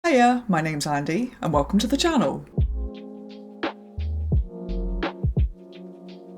Hiya, my name's Andy and welcome to the channel.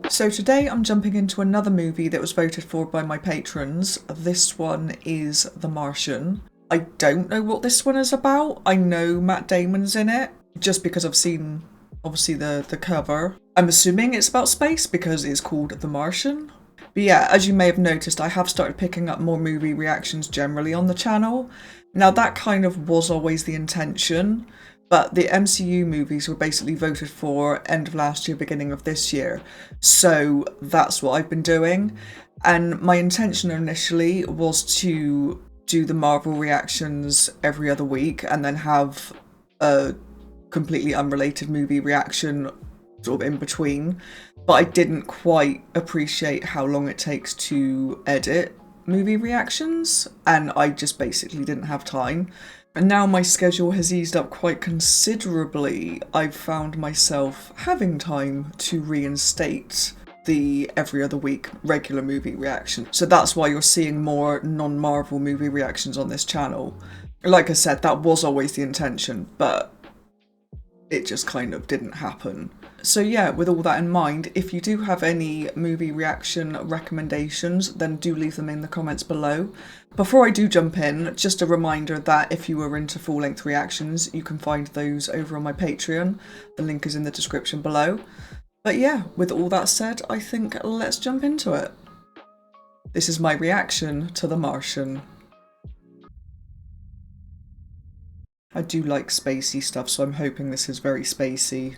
So today I'm jumping into another movie that was voted for by my patrons. This one is The Martian. I don't know what this one is about. I know Matt Damon's in it just because I've seen obviously the cover. I'm assuming it's about space because it's called The Martian. But yeah, as you may have noticed, I have started picking up more movie reactions generally on the channel. Now that kind of was always the intention, but the MCU movies were basically voted for end of last year, beginning of this year. So that's what I've been doing. And my intention initially was to do the Marvel reactions every other week and then have a completely unrelated movie reaction sort of in between. But I didn't quite appreciate how long it takes to edit movie reactions, and I just basically didn't have time. And now my schedule has eased up quite considerably. I've found myself having time to reinstate the every other week regular movie reaction. So that's why you're seeing more non-Marvel movie reactions on this channel. Like I said, that was always the intention, but it just kind of didn't happen. So yeah, with all that in mind, if you do have any movie reaction recommendations, then do leave them in the comments below. Before I do jump in, just a reminder that if you are into full-length reactions, you can find those over on my Patreon. The link is in the description below. But yeah, with all that said, I think let's jump into it. This is my reaction to The Martian. I do like spacey stuff, so I'm hoping this is very spacey.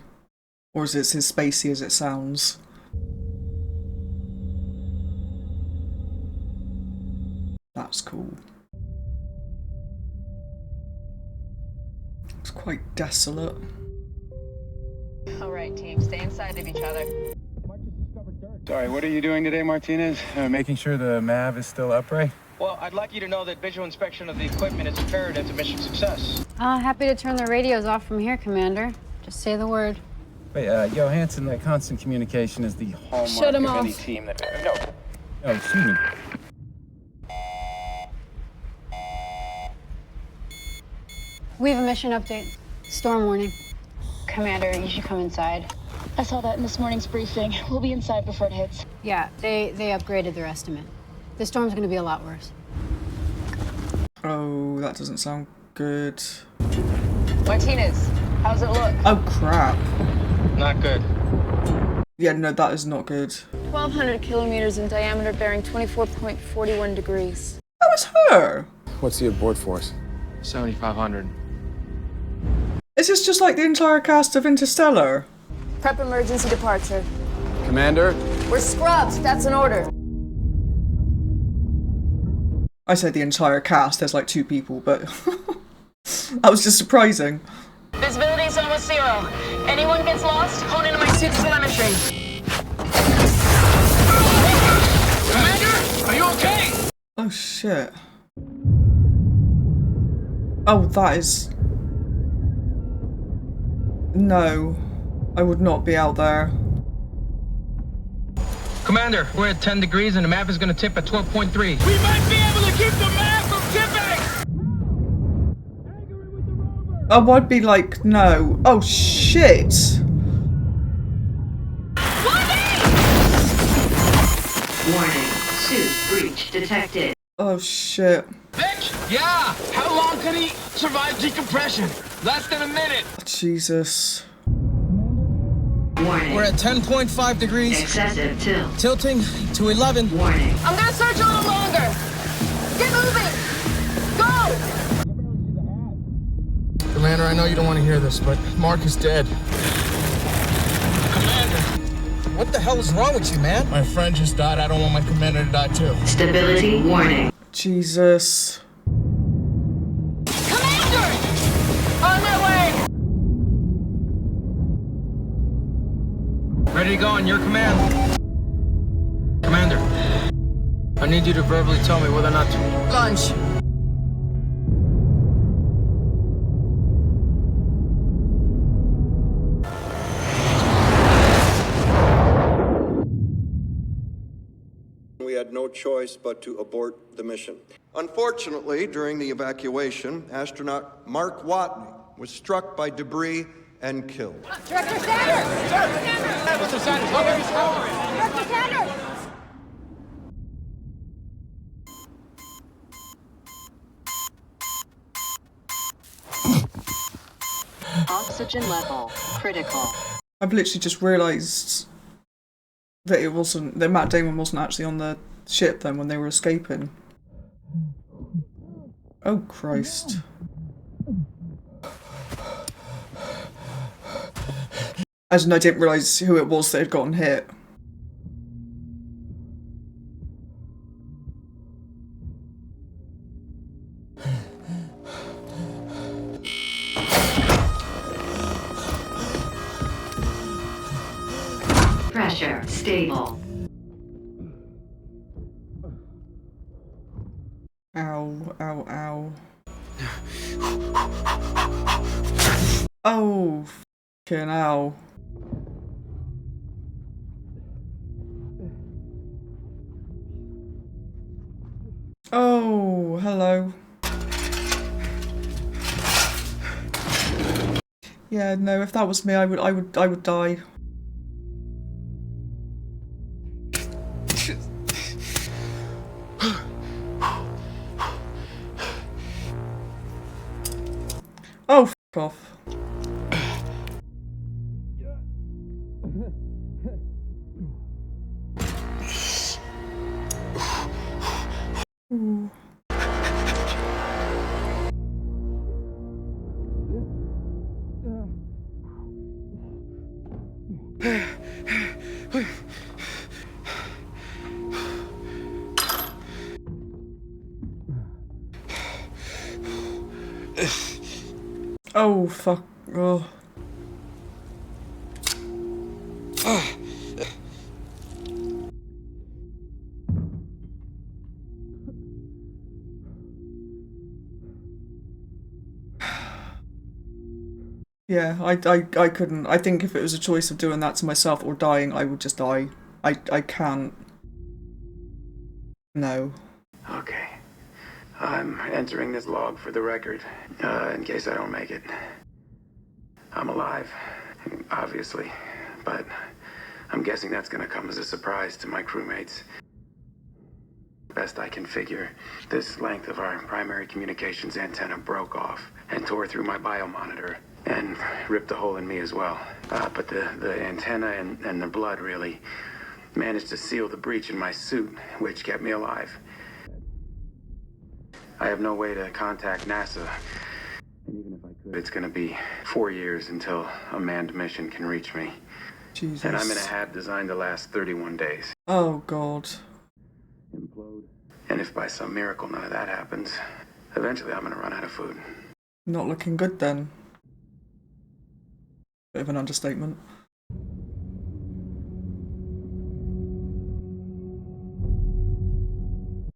Or is it as spacey as it sounds? That's cool. It's quite desolate. Alright team, stay inside of each other. Sorry, what are you doing today, Martinez? Making sure the MAV is still upright? Well, I'd like you to know that visual inspection of the equipment is imperative to mission success. Happy to turn the radios off from here, Commander. Just say the word. Wait, Johansson, that constant communication is the hallmark Shut him of any off. team that... No, excuse me. We have a mission update. Storm warning. Commander, you should come inside. I saw that in this morning's briefing. We'll be inside before it hits. Yeah, they upgraded their estimate. The storm's gonna be a lot worse. Oh, that doesn't sound good. Martinez, how's it look? Oh crap. Not good. Yeah, no, that is not good. 1,200 kilometers in diameter, bearing 24.41 degrees. That was her! What's the abort force? 7,500. Is this just like the entire cast of Interstellar? Prep emergency departure. Commander? We're scrubbed. That's an order. I said the entire cast, there's like 2 people, but that was just surprising. Visibility is almost 0. Anyone gets lost, hone into my suit's telemetry. Commander, are you okay? Oh shit. Oh, that is... No. I would not be out there. Commander, we're at 10 degrees and the map is going to tip at 12.3. We might be able to keep the map from tipping! Oh, I'd be like, no. Oh shit! Warning, suit breach detected. Oh shit. Bitch! Yeah! How long can he survive decompression? Less than a minute! Jesus. Warning. We're at 10.5 degrees. Excessive tilt. Tilting to 11. Warning. I'm gonna search a little longer. Get moving. Go! Commander, I know you don't want to hear this, but Mark is dead. Commander! What the hell is wrong with you, man? My friend just died. I don't want my commander to die, too. Stability warning. Jesus. Commander! On my way! Ready to go on your command. Commander, I need you to verbally tell me whether or not to... Launch. We had no choice but to abort the mission. Unfortunately, during the evacuation, astronaut Mark Watney was struck by debris and killed. Director Sanders! Sir! Mr. Sanders, Director Sanders! Oxygen level critical. I've literally just realised that Matt Damon wasn't actually on the ship then when they were escaping. Oh Christ. As in, I didn't realise who it was that had gotten hit. Pressure stable. Ow, ow, ow. Oh, fucking ow. Oh, hello. Yeah, no, if that was me, I would die. Oh, f*** off. Ooh. Oh, fuck. Oh. Yeah, I couldn't. I think if it was a choice of doing that to myself or dying, I would just die. I can't. No. Okay. I'm entering this log for the record, in case I don't make it. I'm alive, obviously, but I'm guessing that's gonna come as a surprise to my crewmates. Best I can figure, this length of our primary communications antenna broke off and tore through my biomonitor and ripped a hole in me as well. But the antenna and the blood really managed to seal the breach in my suit, which kept me alive. I have no way to contact NASA. And even if I could, it's gonna be 4 years until a manned mission can reach me. Jesus. And I'm in a hab designed to last 31 days. Oh, God. Implode. And if by some miracle none of that happens, eventually I'm gonna run out of food. Not looking good then. Bit of an understatement.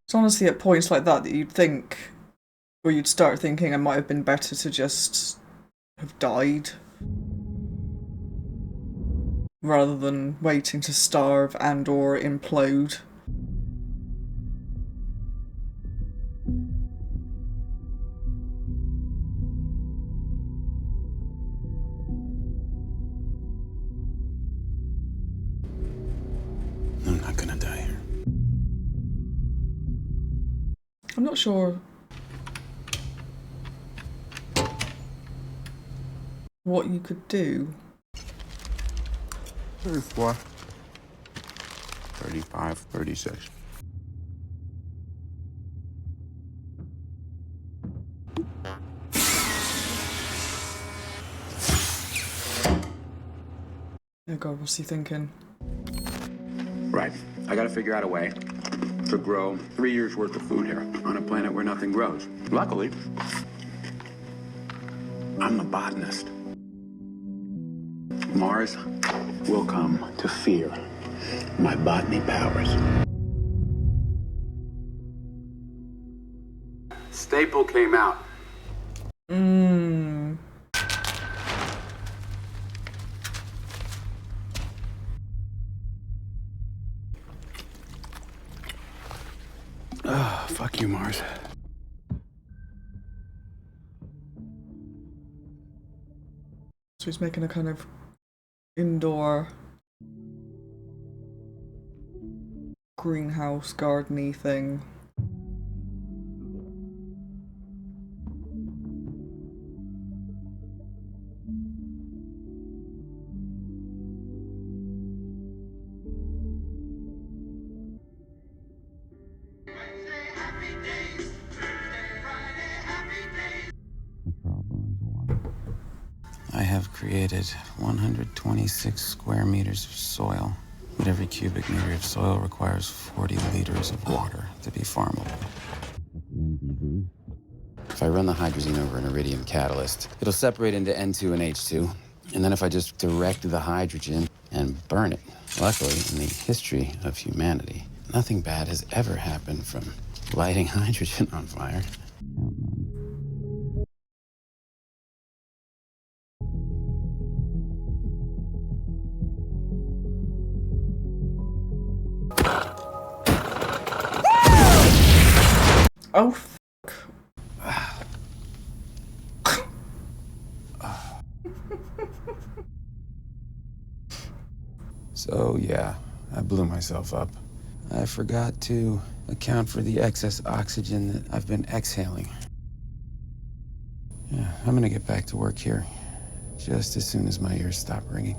It's honestly at points like that you'd think, or you'd start thinking it might have been better to just have died. Rather than waiting to starve and or implode. I'm not gonna die here. I'm not sure what you could do. 34, 35, 36. Oh God, what's he thinking? Right. I gotta figure out a way to grow 3 years worth of food here on a planet where nothing grows. Luckily, I'm a botanist. Mars will come to fear my botany powers. Staple came out. Fuck you, Mars. So he's making a kind of indoor greenhouse garden-y thing. I have created 126 square meters of soil, but every cubic meter of soil requires 40 liters of water to be farmable. If I run the hydrazine over an iridium catalyst, it'll separate into N2 and H2, and then if I just direct the hydrogen and burn it. Luckily, in the history of humanity, nothing bad has ever happened from lighting hydrogen on fire. Oh, So, yeah, I blew myself up. I forgot to account for the excess oxygen that I've been exhaling. Yeah, I'm gonna get back to work here just as soon as my ears stop ringing.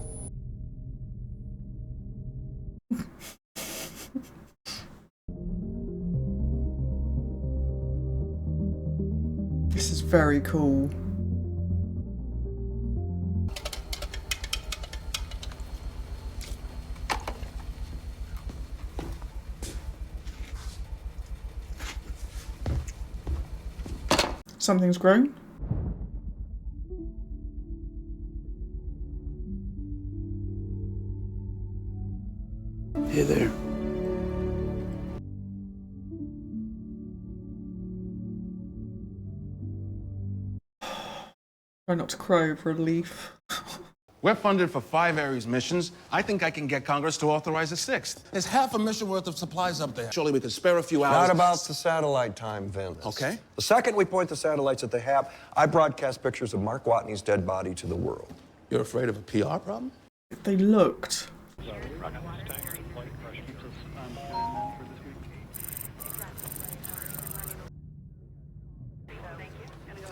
this is very cool. Something's grown. Hey there. Try not to cry over a leaf. We're funded for 5 Ares missions. I think I can get Congress to authorize a 6th. There's half a mission worth of supplies up there. Surely we could spare a few hours. Not about the satellite time, Vince. Okay. The second we point the satellites at the HAP, I broadcast pictures of Mark Watney's dead body to the world. You're afraid of a PR problem? If they looked.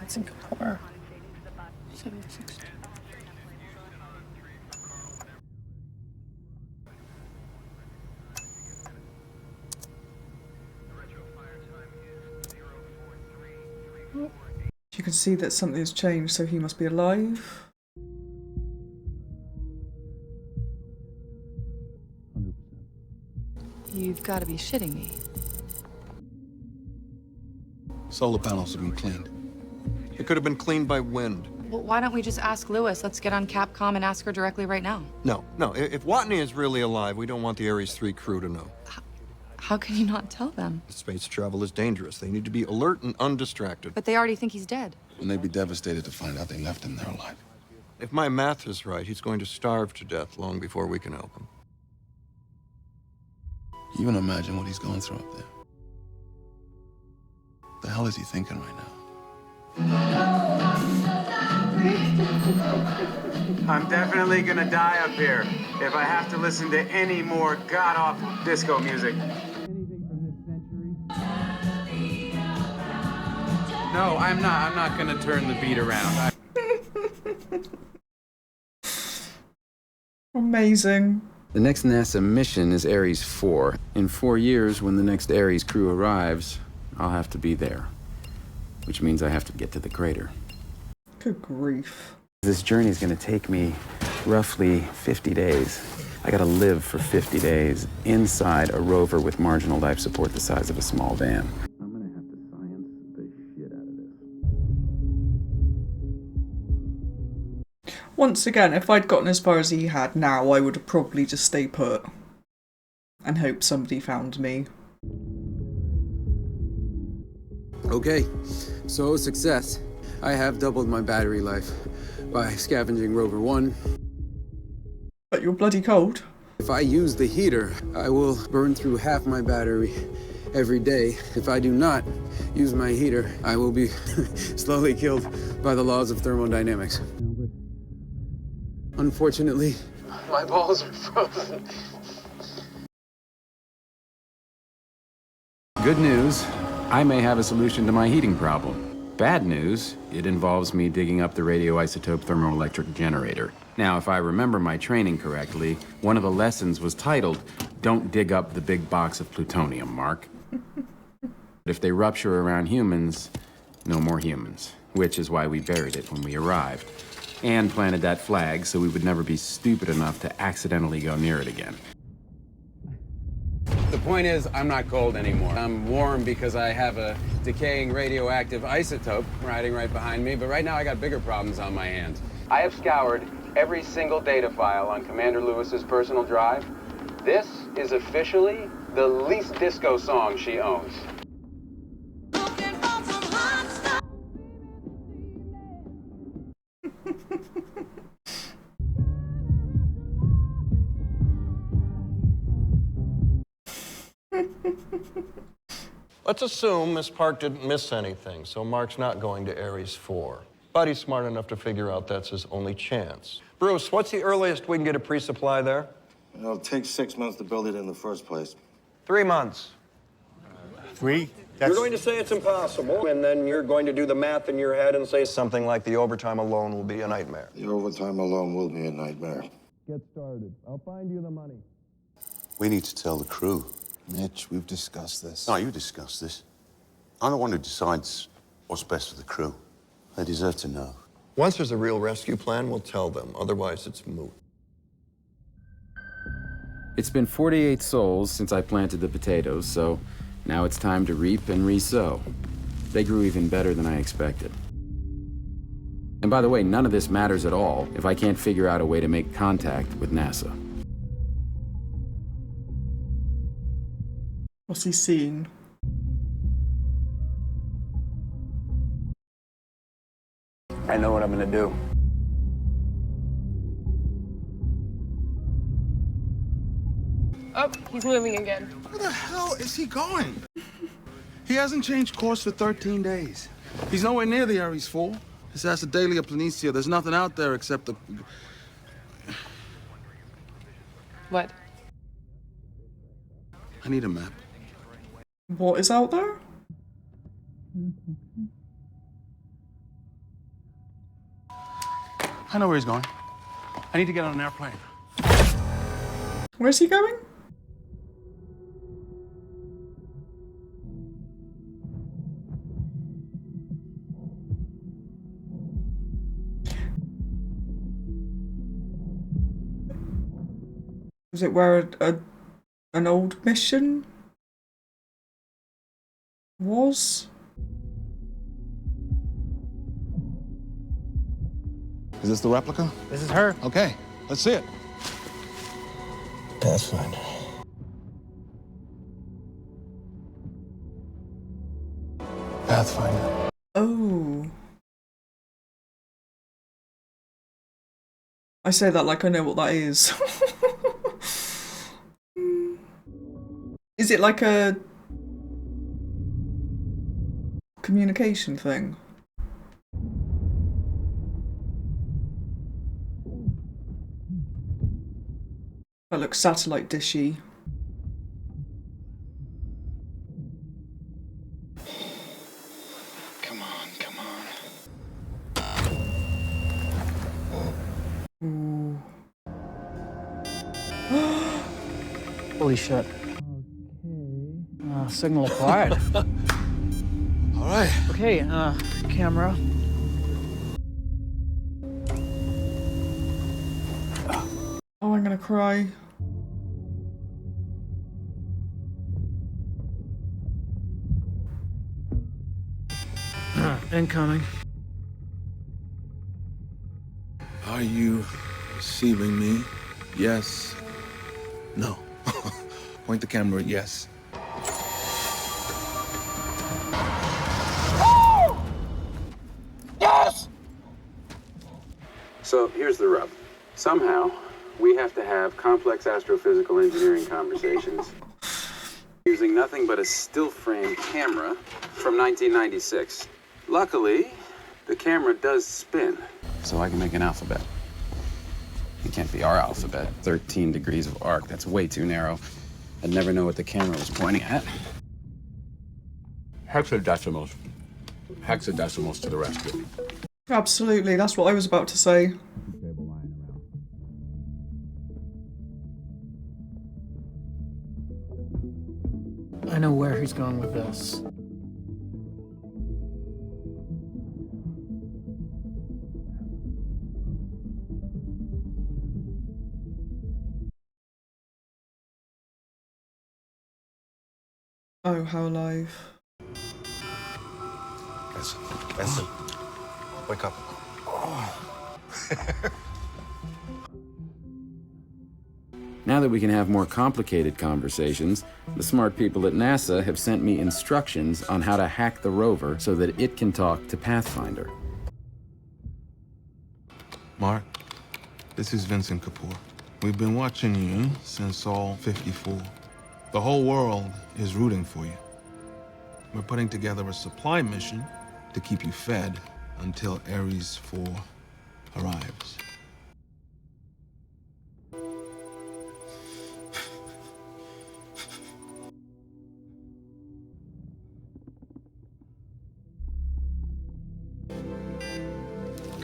Singapore. 76. You can see that something has changed, so he must be alive. You've got to be shitting me. Solar panels have been cleaned. It could have been cleaned by wind. Well, why don't we just ask Lewis? Let's get on Capcom and ask her directly right now. No. If Watney is really alive, we don't want the Ares 3 crew to know. How can you not tell them? Space travel is dangerous. They need to be alert and undistracted. But they already think he's dead. And they'd be devastated to find out they left him there alive. If my math is right, he's going to starve to death long before we can help him. You can imagine what he's going through up there. What the hell is he thinking right now? I'm definitely gonna die up here if I have to listen to any more god-awful disco music. No, I'm not gonna turn the beat around. Amazing. The next NASA mission is Ares 4. In 4 years, when the next Ares crew arrives, I'll have to be there. Which means I have to get to the crater. Good grief. This journey is going to take me roughly 50 days. I got to live for 50 days inside a rover with marginal life support the size of a small van. I'm going to have to science the shit out of this. Once again, if I'd gotten as far as he had now, I would have probably just stayed put and hoped somebody found me. Okay, so success. I have doubled my battery life by scavenging Rover 1. But you're bloody cold. If I use the heater, I will burn through half my battery every day. If I do not use my heater, I will be slowly killed by the laws of thermodynamics. Unfortunately, my balls are frozen. Good news, I may have a solution to my heating problem. Bad news, it involves me digging up the radioisotope thermoelectric generator. Now, if I remember my training correctly, one of the lessons was titled, "Don't dig up the big box of plutonium, Mark." If they rupture around humans, no more humans, which is why we buried it when we arrived. And planted that flag so we would never be stupid enough to accidentally go near it again. The point is, I'm not cold anymore. I'm warm because I have a decaying radioactive isotope riding right behind me, but right now I got bigger problems on my hands. I have scoured every single data file on Commander Lewis's personal drive. This is officially the least disco song she owns. Let's assume Miss Park didn't miss anything, so Mark's not going to Ares 4. But he's smart enough to figure out that's his only chance. Bruce, what's the earliest we can get a pre-supply there? It'll take 6 months to build it in the first place. 3 months. 3? You're going to say it's impossible, and then you're going to do the math in your head and say something like the overtime alone will be a nightmare. The overtime alone will be a nightmare. Get started. I'll find you the money. We need to tell the crew. Mitch, we've discussed this. No, you discussed this. I'm the one who decides what's best for the crew. They deserve to know. Once there's a real rescue plan, we'll tell them. Otherwise, it's moot. It's been 48 sols since I planted the potatoes, so now it's time to reap and re-sow. They grew even better than I expected. And by the way, none of this matters at all if I can't figure out a way to make contact with NASA. What's he seeing? I know what I'm gonna do. Oh, he's moving again. Where the hell is he going? He hasn't changed course for 13 days. He's nowhere near the Ares 4. This has a Daily of Planitia. There's nothing out there except the... What? I need a map. What is out there? I know where he's going. I need to get on an airplane. Where's he going? Is it where an old mission was? Is this the replica? This is her. Okay, let's see it. Pathfinder. Pathfinder. Oh. I say that like I know what that is. Is it like a communication thing? That looks satellite dishy. Come on, come on. Ooh. Holy shit. Okay. Signal acquired. All right. Okay, camera. Oh, I'm gonna cry. Incoming. Are you receiving me? Yes. No. Point the camera at yes. Yes! So here's the rub. Somehow, we have to have complex astrophysical engineering conversations Using nothing but a still frame camera from 1996. Luckily, the camera does spin. So I can make an alphabet. It can't be our alphabet. 13 degrees of arc. That's way too narrow. I'd never know what the camera was pointing at. Hexadecimals. Hexadecimals to the rescue. Absolutely, that's what I was about to say. I know where he's going with this. Oh, how live. Benson, wake up. Now that we can have more complicated conversations, the smart people at NASA have sent me instructions on how to hack the rover so that it can talk to Pathfinder. Mark, this is Vincent Kapoor. We've been watching you since Sol 54. The whole world is rooting for you. We're putting together a supply mission to keep you fed until Ares 4 arrives.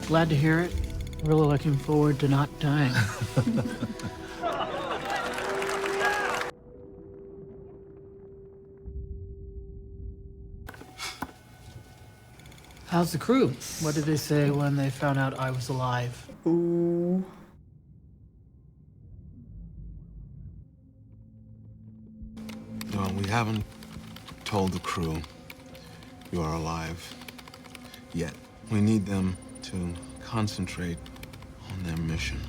Glad to hear it. Really looking forward to not dying. How's the crew? What did they say when they found out I was alive? Ooh. No, we haven't told the crew you are alive yet. We need them to concentrate on their mission.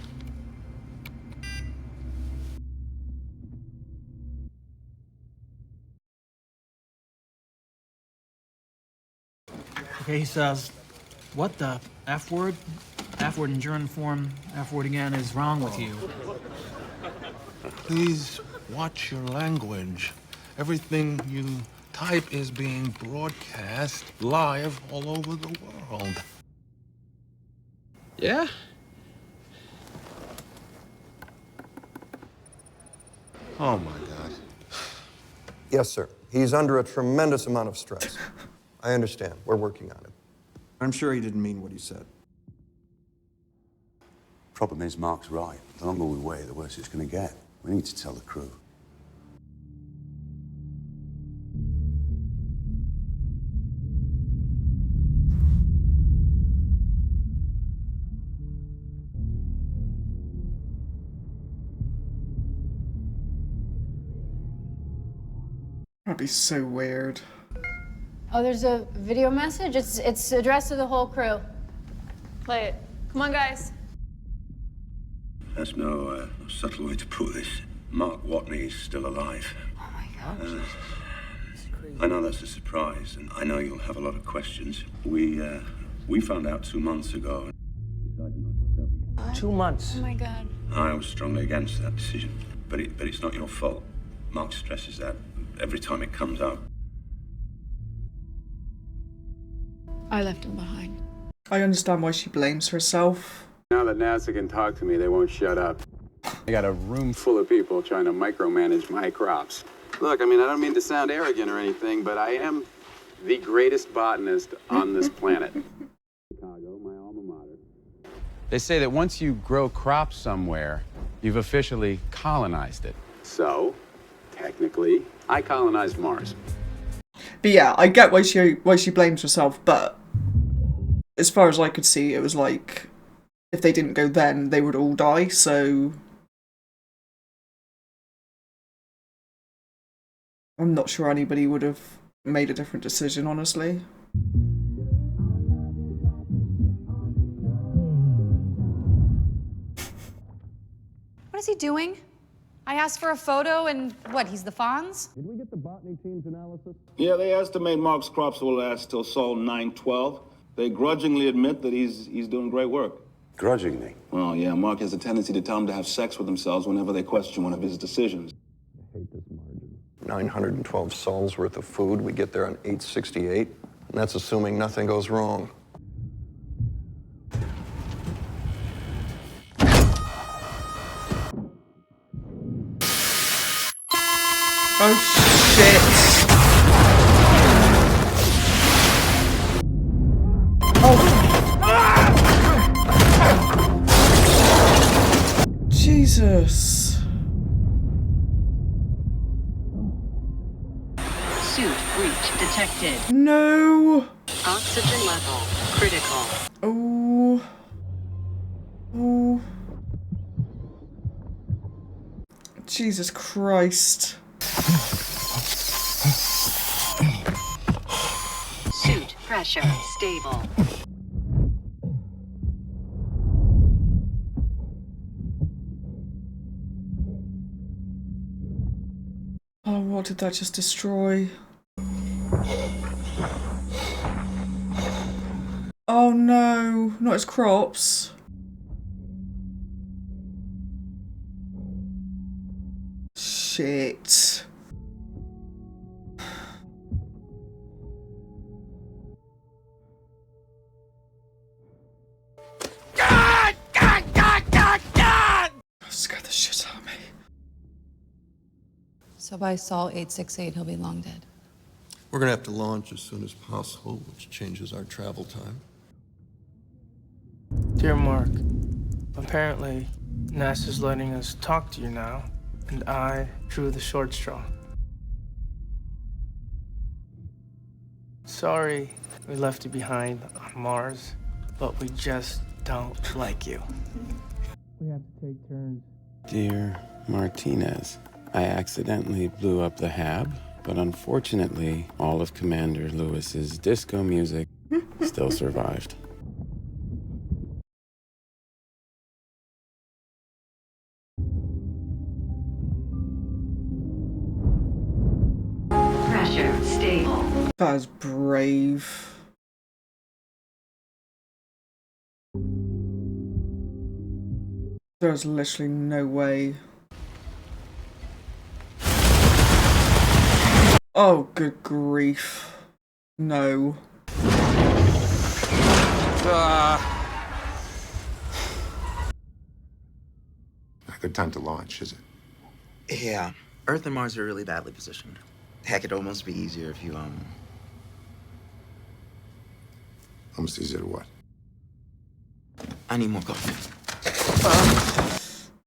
Okay, he says, what the F word? F word in gerund form, F word again, is wrong with you? Please watch your language. Everything you type is being broadcast live all over the world. Yeah? Oh, my God. Yes, sir. He's under a tremendous amount of stress. I understand. We're working on it. I'm sure he didn't mean what he said. Problem is, Mark's right. The longer we wait, the worse it's going to get. We need to tell the crew. That'd be so weird. Oh, there's a video message? It's addressed to the whole crew. Play it. Come on, guys. There's no subtle way to put this. Mark Watney's still alive. Oh my gosh. I know that's a surprise, and I know you'll have a lot of questions. We found out 2 months ago. And decided not to tell you. 2 months? Oh my God. I was strongly against that decision, but it's not your fault. Mark stresses that every time it comes up. I left him behind. I understand why she blames herself. Now that NASA can talk to me, they won't shut up. I got a room full of people trying to micromanage my crops. Look, I mean, I don't mean to sound arrogant or anything, but I am the greatest botanist on this planet. Chicago, my alma mater. They say that once you grow crops somewhere, you've officially colonized it. So, technically, I colonized Mars. But yeah, I get why she blames herself, but as far as I could see, it was like, if they didn't go then, they would all die, so I'm not sure anybody would have made a different decision, honestly. What is he doing? I asked for a photo and what, he's the Fonz? Did we get the botany team's analysis? Yeah, they estimate Mark's crops will last till Sol 912. They grudgingly admit that he's doing great work. Grudgingly? Well, yeah, Mark has a tendency to tell them to have sex with themselves whenever they question one of his decisions. I hate this margin. 912 sols worth of food. We get there on 868, and that's assuming nothing goes wrong. Oh, shit. Jesus. Suit breach detected. No. Oxygen level critical. Oh. Oh. Jesus Christ. Suit pressure stable. Oh, what did that just destroy? Oh no, not his crops. Shit. God! God! God! God! God! Scared the shit out of me. So by Sol 868, he'll be long dead. We're gonna have to launch as soon as possible, which changes our travel time. Dear Mark, apparently NASA's letting us talk to you now, and I drew the short straw. Sorry we left you behind on Mars, but we just don't like you. We have to take turns. Dear Martinez, I accidentally blew up the hab, but unfortunately, all of Commander Lewis's disco music still survived. Pressure stable. That is brave. There's literally no way. Oh, good grief. No. Not a good time to launch, is it? Yeah. Earth and Mars are really badly positioned. Heck, it'd almost be easier if you, Almost easier to what? I need more coffee.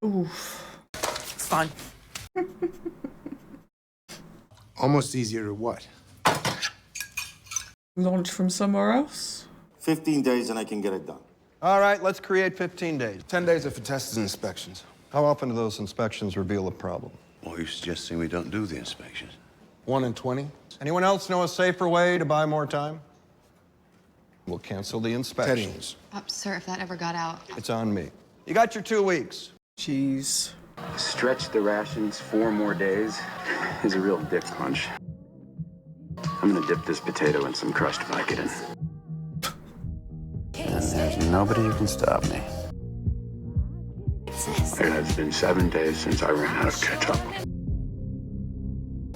Oof. It's fine. Almost easier to what? Launch from somewhere else? 15 days and I can get it done. All right, let's create 15 days. 10 days are for tests and inspections. How often do those inspections reveal a problem? Or are you suggesting we don't do the inspections? 1 in 20? Anyone else know a safer way to buy more time? We'll cancel the inspections. Sir, if that ever got out. It's on me. You got your 2 weeks. Jeez. Stretch the rations 4 more days is a real dick punch. I'm gonna dip this potato in some crushed Vicodin. And there's nobody who can stop me. It has been 7 days since I ran out of ketchup.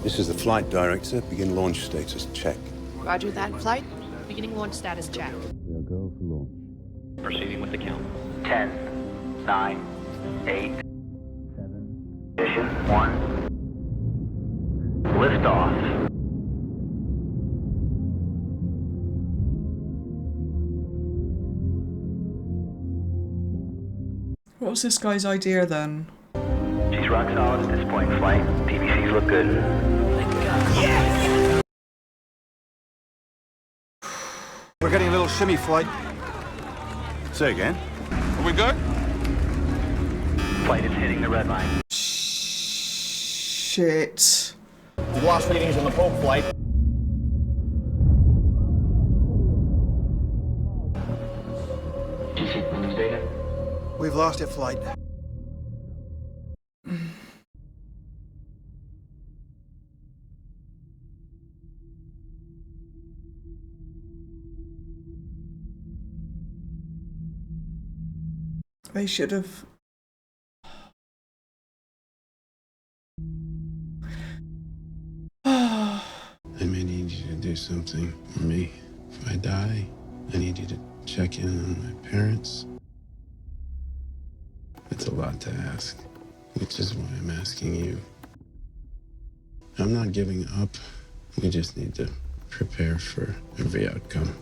This is the flight director. Begin launch status check. Roger that. Flight, beginning launch status check. We'll go for launch. Proceeding with the count. 10, 9, 8, 7, ignition, 1. Lift off. What was this guy's idea then? She's rock solid at this point in flight. PVCs look good. Thank God. Yes! We're getting a little shimmy flight. Say again? Are we good? Flight is hitting the red line. Shit. We've lost readings on the Pope flight. Data? We've lost it, flight. They should have. something for me. If I die, I need you to check in on my parents. It's a lot to ask, which is why I'm asking you. I'm not giving up. We just need to prepare for every outcome.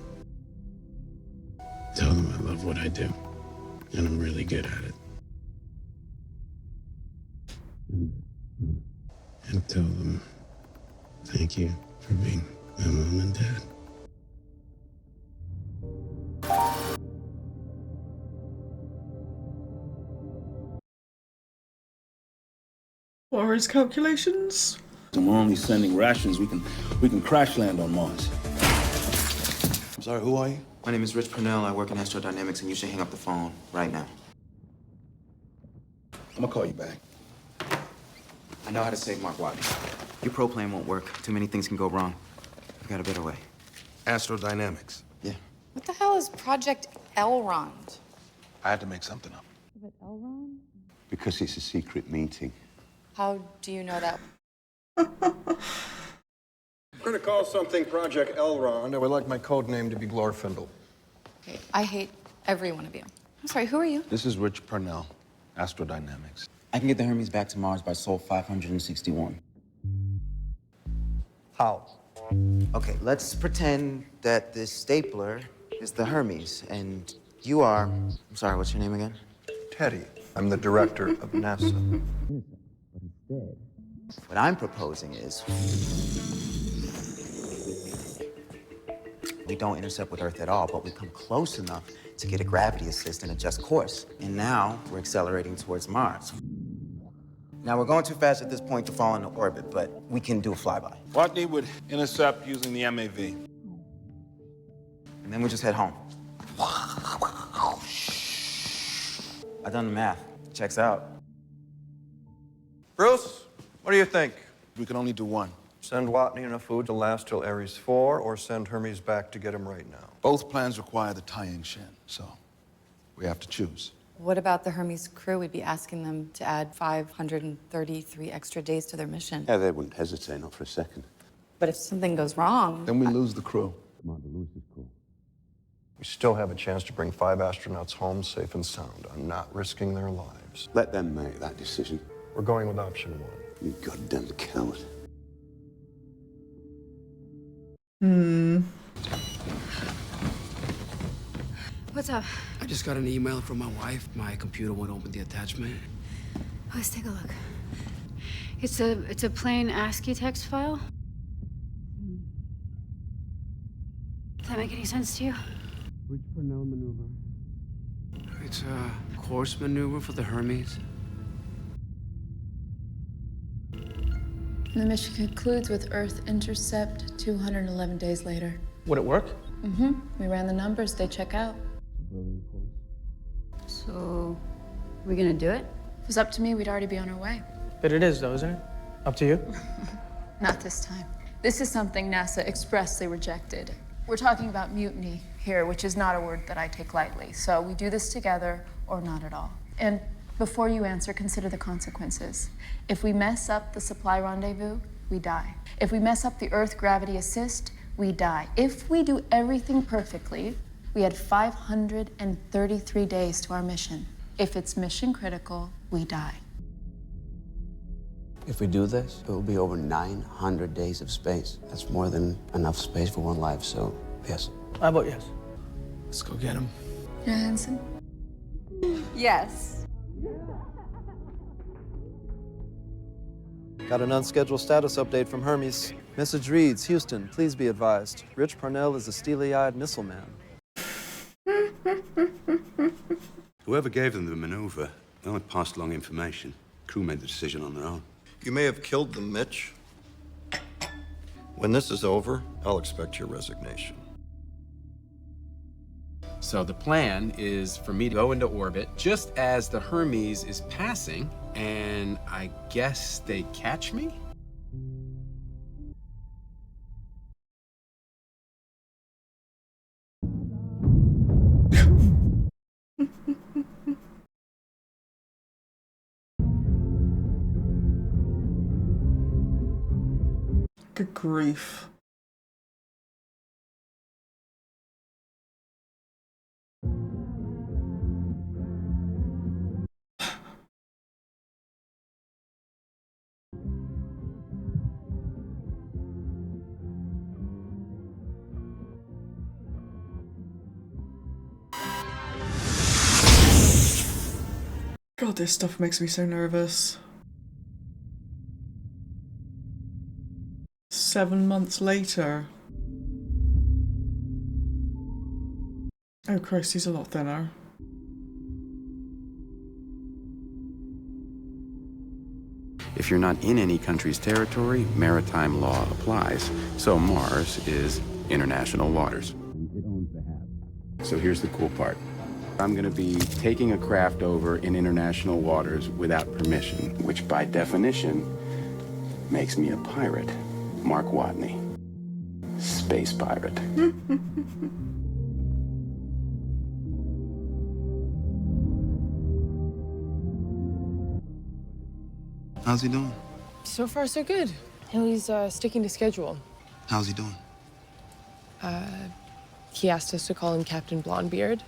Tell them I love what I do, and I'm really good at it. And tell them thank you for being my mom and dad. What are his calculations? And we're only sending rations. We can crash land on Mars. I'm sorry, who are you? My name is Rich Purnell. I work in astrodynamics, and you should hang up the phone right now. I'm gonna call you back. I know how to save Mark Watney. Your pro plan won't work. Too many things can go wrong. I've got a better way. Astrodynamics. Yeah. What the hell is Project Elrond? I had to make something up. But Elrond? Because it's a secret meeting. How do you know that? We're going to call something Project Elrond. I would like my code name to be Glorfindel. Okay, I hate every one of you. I'm sorry, who are you? This is Rich Purnell, Astrodynamics. I can get the Hermes back to Mars by Sol 561. How? Okay, let's pretend that this stapler is the Hermes, and you are... I'm sorry, what's your name again? Teddy. I'm the director of NASA. But instead, what I'm proposing is... we don't intercept with Earth at all, but we come close enough to get a gravity assist and adjust course. And now we're accelerating towards Mars. Now, we're going too fast at this point to fall into orbit, but we can do a flyby. Watney would intercept using the MAV. And then we just head home. I've done the math. Checks out. Bruce, what do you think? We can only do one. Send Watney enough food to last till Ares 4, or send Hermes back to get him right now? Both plans require the tie-in Shin, so we have to choose. What about the Hermes crew? We'd be asking them to add 533 extra days to their mission. Yeah, they wouldn't hesitate, not for a second. But if something goes wrong... Then we lose the crew. Commander Lewis's crew. We still have a chance to bring 5 astronauts home safe and sound. I'm not risking their lives. Let them make that decision. We're going with option 1. You goddamn coward. What's up? I just got an email from my wife. My computer won't open the attachment. Let's take a look. It's a plain ASCII text file. Does that make any sense to you? Rich Purnell maneuver. It's a course maneuver for the Hermes. The mission concludes with Earth intercept 211 days later. Would it work? Mm-hmm. We ran the numbers. They check out. Brilliant course. So, we gonna do it? If it was up to me, we'd already be on our way. But it is, though, isn't it? Up to you? Not this time. This is something NASA expressly rejected. We're talking about mutiny here, which is not a word that I take lightly. So we do this together or not at all. And before you answer, consider the consequences. If we mess up the supply rendezvous, we die. If we mess up the Earth gravity assist, we die. If we do everything perfectly, we had 533 days to our mission. If it's mission critical, we die. If we do this, it will be over 900 days of space. That's more than enough space for one life, so yes. How about yes? Let's go get him. Johansson? Yes. Got an unscheduled status update from Hermes. Message reads, Houston, please be advised. Rich Purnell is a steely-eyed missile man. Whoever gave them the maneuver, they only passed along information. Crew made the decision on their own. You may have killed them, Mitch. When this is over, I'll expect your resignation. So the plan is for me to go into orbit just as the Hermes is passing, and I guess they catch me? Good grief. God, this stuff makes me so nervous. 7 months later. Oh Christ, he's a lot thinner. If you're not in any country's territory, maritime law applies. So Mars is international waters. It owns the HAB. So here's the cool part. I'm gonna be taking a craft over in international waters without permission, which by definition makes me a pirate. Mark Watney. Space pirate. How's he doing? So far, so good. He's sticking to schedule. How's he doing? He asked us to call him Captain Blondebeard.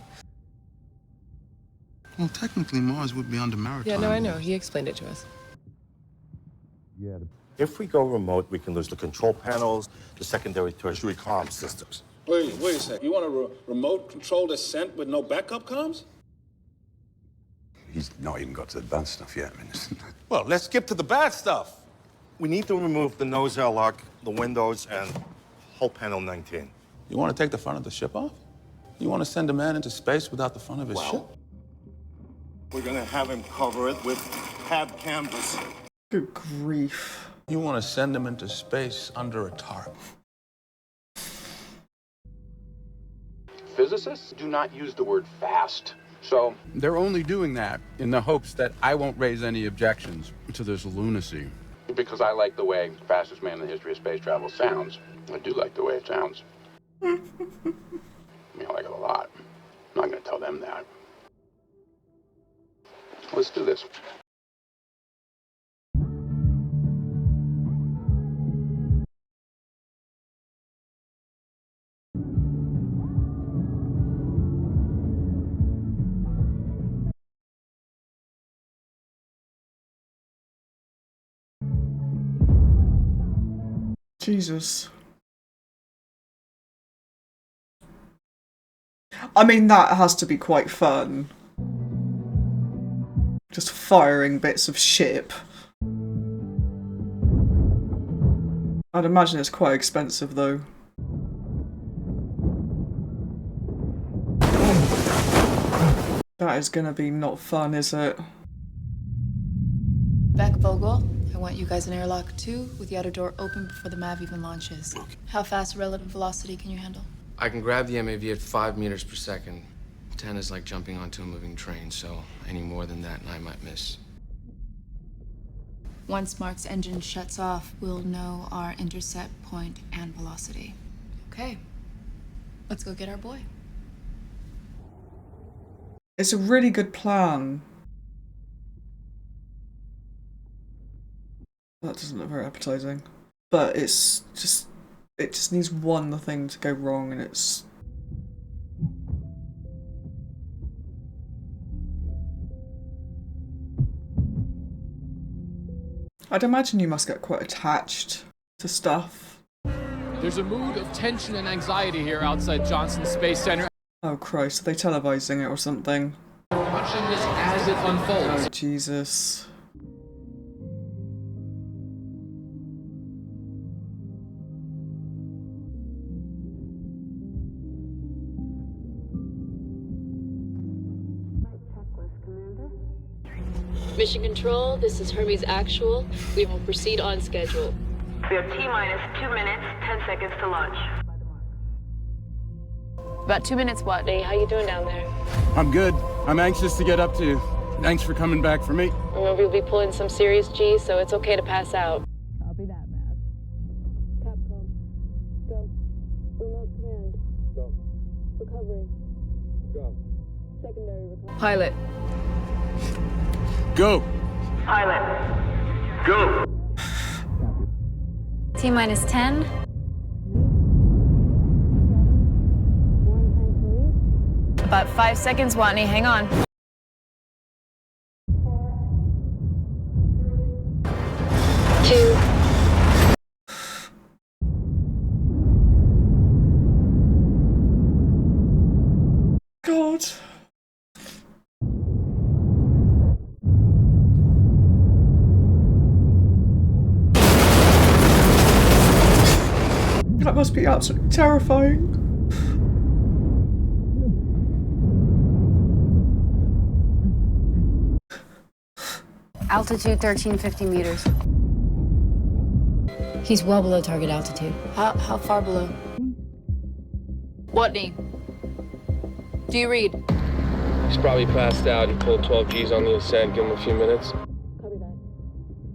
Well, technically, Mars would be under maritime. Yeah, no, I law. know. He explained it to us. Yeah. If we go remote, we can lose the control panels, the secondary, tertiary comm systems. Wait a sec. You want a remote control descent with no backup comms? He's not even got to the bad stuff yet. I mean, Well, let's skip to the bad stuff. We need to remove the nose airlock, the windows, and hull panel 19. You want to take the front of the ship off? You want to send a man into space without the front of his ship? We're gonna have him cover it with HAB canvas. Good grief. You want to send him into space under a tarp. Physicists do not use the word fast. So They're only doing that in the hopes that I won't raise any objections to this lunacy. because I like the way fastest man in the history of space travel sounds, I do like the way it sounds. I mean, I like it a lot. I'm not going to tell them that. Let's do this. Jesus. I mean, that has to be quite fun. Just firing bits of ship. I'd imagine it's quite expensive, though. That is gonna be not fun, is it? Beck Vogel, I want you guys in airlock 2 with the outer door open before the MAV even launches. Okay. How fast relative velocity can you handle? I can grab the MAV at 5 meters per second. 10 is like jumping onto a moving train, so any more than that and I might miss. Once Mark's engine shuts off, we'll know our intercept point and velocity. Okay, let's go get our boy. It's a really good plan. That doesn't look very appetizing. But it just needs one thing to go wrong and it's... I'd imagine you must get quite attached to stuff. There's a mood of tension and anxiety here outside Johnson Space Center. Oh Christ, are they televising it or something? Watching this as it unfolds. Oh Jesus. Mission Control, this is Hermes Actual. We will proceed on schedule. We have T-minus 2 minutes, 10 seconds to launch. About 2 minutes, Watney. How you doing down there? I'm good. I'm anxious to get up to you. Thanks for coming back for me. Remember, you'll be pulling some serious G's, so it's okay to pass out. Copy that, Mav. Capcom. Go. Remote command. Go. Recovery. Go. Secondary recovery. Pilot. Go. Pilot. Go. T-minus 10. About 5 seconds, Watney. Hang on. 2. God. must be absolutely terrifying. Altitude 1350 meters. He's well below target altitude. How far below? Whitney, do you read? He's probably passed out. He pulled 12 G's on the ascent. Give him a few minutes.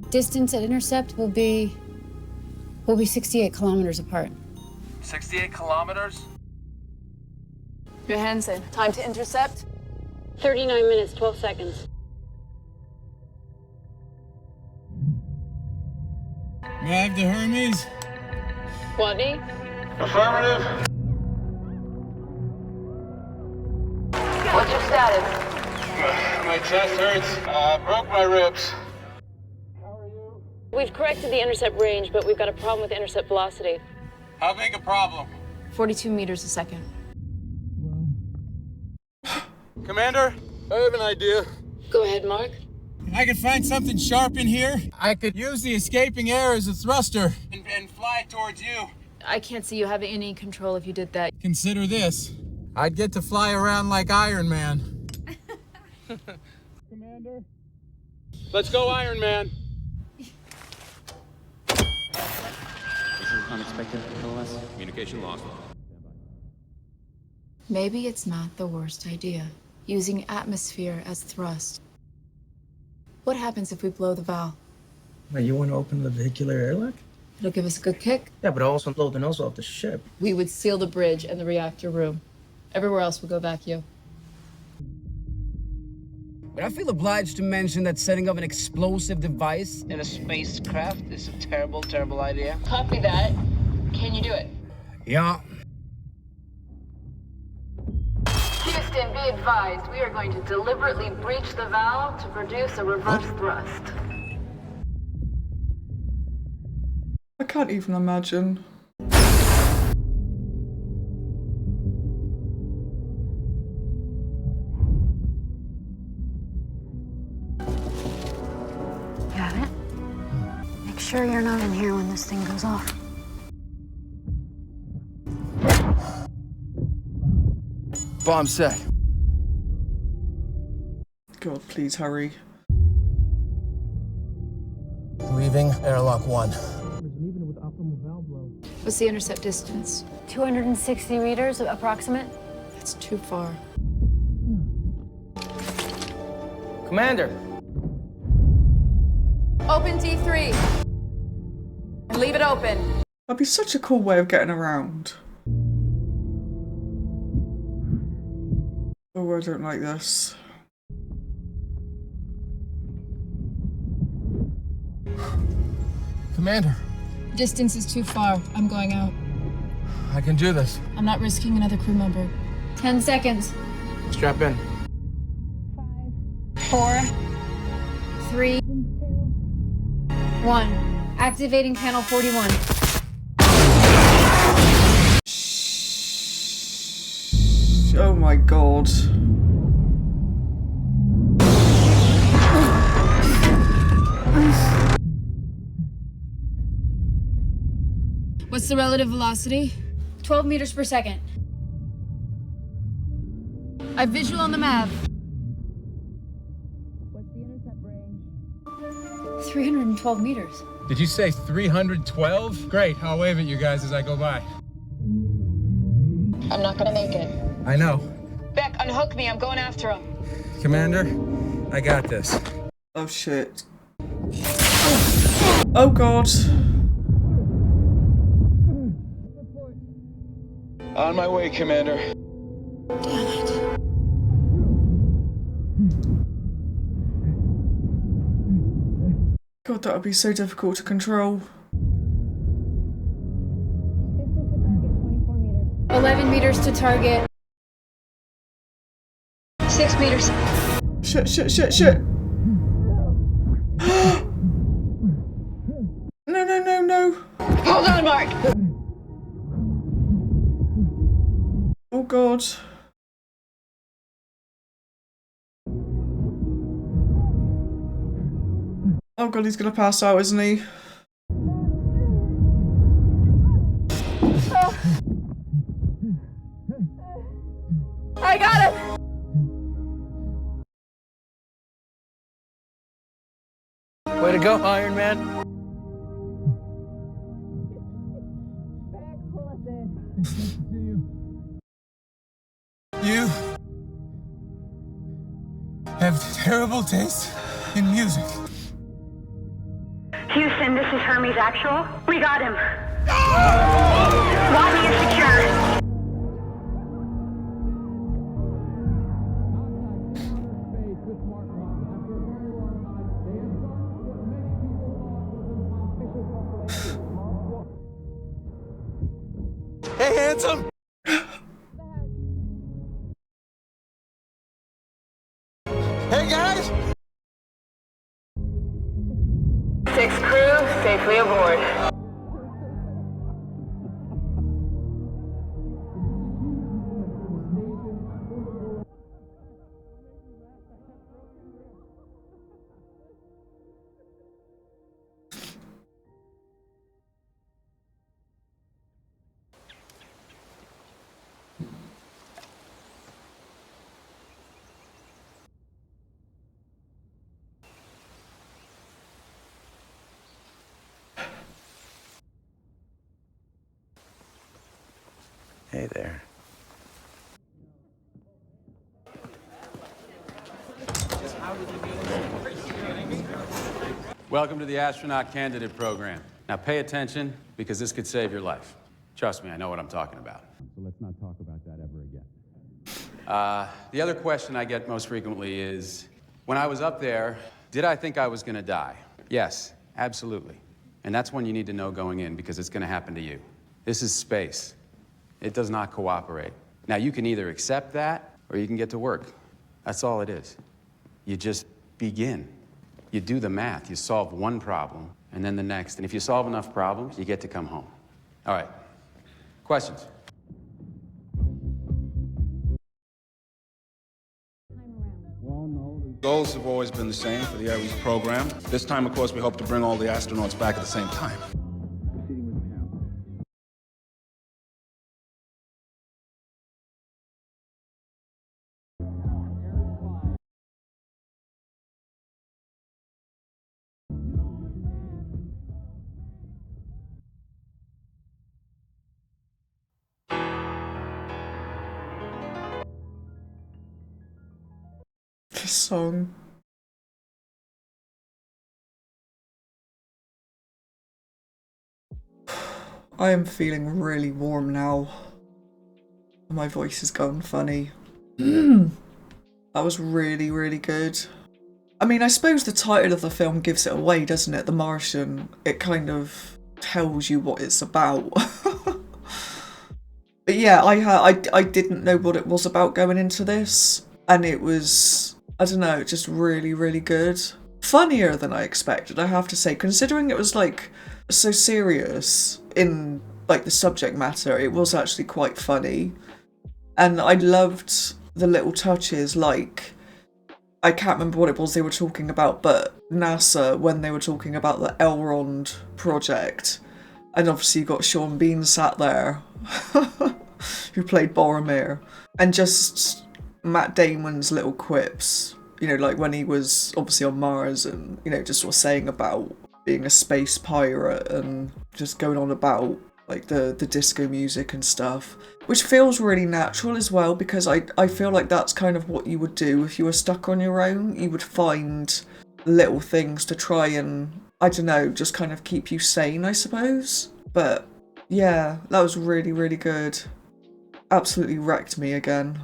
Distance at intercept will be 68 kilometers apart. 68 kilometers? Johansson, time to intercept? 39 minutes, 12 seconds. May I have the Hermes? Whitney? Affirmative. What's your status? My chest hurts. Broke my ribs. We've corrected the intercept range, but we've got a problem with intercept velocity. How big a problem? 42 meters a second. Commander, I have an idea. Go ahead, Mark. I could find something sharp in here. I could use the escaping air as a thruster. And fly towards you. I can't see you having any control if you did that. Consider this. I'd get to fly around like Iron Man. Commander. Let's go, Iron Man. This is unexpected, LS. Communication lost. Maybe it's not the worst idea, using atmosphere as thrust. What happens if we blow the valve? Wait, you want to open the vehicular airlock? It'll give us a good kick. Yeah, but also blow the nose off the ship. We would seal the bridge and the reactor room. Everywhere else would go vacuum. But I feel obliged to mention that setting up an explosive device in a spacecraft is a terrible, terrible idea. Copy that. Can you do it? Yeah. Houston, be advised, we are going to deliberately breach the valve to produce a reverse thrust. I can't even imagine. Got it? Make sure you're not in here when this thing goes off. Bomb set. God, please hurry. Leaving airlock 1. What's the intercept distance? 260 meters approximate. That's too far. Commander. Open T3. And leave it open. That'd be such a cool way of getting around. Oh, I don't like this. Commander, Distance is too far. I'm going out. I can do this. I'm not risking another crew member. 10 seconds. Strap in. 4, 3, 2, 1. Activating panel 41. Oh my god. What's the relative velocity? 12 meters per second. I have visual on the map. 312 meters. Did you say 312? Great, I'll wave at you guys as I go by. I'm not gonna make it. I know. Beck, unhook me. I'm going after him. Commander, I got this. Oh shit. Oh god. On my way, Commander. Damn it. God, that would be so difficult to control. 11 meters to target. 6 meters. Shit, shit, shit, shit. No, no, no, no. Hold on, Mark. Oh god. Oh god, he's gonna pass out, isn't he? I got him! Way to go, Iron Man. You have terrible taste in music. Houston, this is Hermes Actual. We got him. Lobby is secure. Hey, handsome! Hey, guys! 6 crew safely aboard. Hey there. Welcome to the Astronaut Candidate Program. Now pay attention, because this could save your life. Trust me, I know what I'm talking about. So let's not talk about that ever again. The other question I get most frequently is, when I was up there, did I think I was gonna die? Yes, absolutely. And that's one you need to know going in, because it's gonna happen to you. This is space. It does not cooperate. Now, you can either accept that, or you can get to work. That's all it is. You just begin. You do the math. You solve one problem, and then the next. And if you solve enough problems, you get to come home. All right. Questions? Well, no, the goals have always been the same for the Ares program. This time, of course, we hope to bring all the astronauts back at the same time. This song. I am feeling really warm now. My voice has gone funny. That was really, really good. I mean, I suppose the title of the film gives it away, doesn't it? The Martian. It kind of tells you what it's about. But yeah, I didn't know what it was about going into this. And it was, I don't know, just really, really good. Funnier than I expected, I have to say. Considering it was like so serious in like the subject matter, it was actually quite funny. And I loved the little touches, like, I can't remember what it was they were talking about, but NASA, when they were talking about the Elrond project, and obviously you got Sean Bean sat there, who played Boromir, and just Matt Damon's little quips, you know, like when he was obviously on Mars and, you know, just sort of saying about being a space pirate and just going on about like the disco music and stuff, which feels really natural as well, because I feel like that's kind of what you would do if you were stuck on your own. You would find little things to try and, I don't know, just kind of keep you sane, I suppose. But yeah, that was really, really good. Absolutely wrecked me again.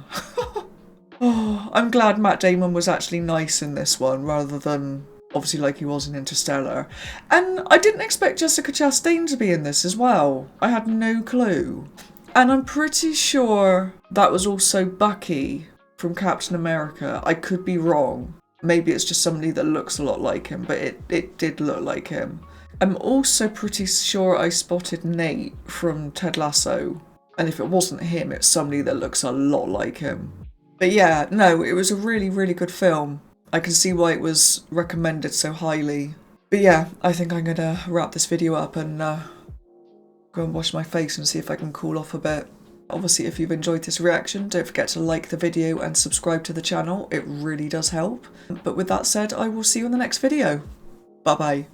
Oh, I'm glad Matt Damon was actually nice in this one, rather than obviously like he was in Interstellar. And I didn't expect Jessica Chastain to be in this as well. I had no clue. And I'm pretty sure that was also Bucky from Captain America. I could be wrong. Maybe it's just somebody that looks a lot like him, but it did look like him. I'm also pretty sure I spotted Nate from Ted Lasso. And if it wasn't him, it's somebody that looks a lot like him. But yeah, no, it was a really, really good film. I can see why it was recommended so highly. But yeah, I think I'm gonna wrap this video up and go and wash my face and see if I can cool off a bit. Obviously, if you've enjoyed this reaction, don't forget to like the video and subscribe to the channel. It really does help. But with that said, I will see you in the next video. Bye bye.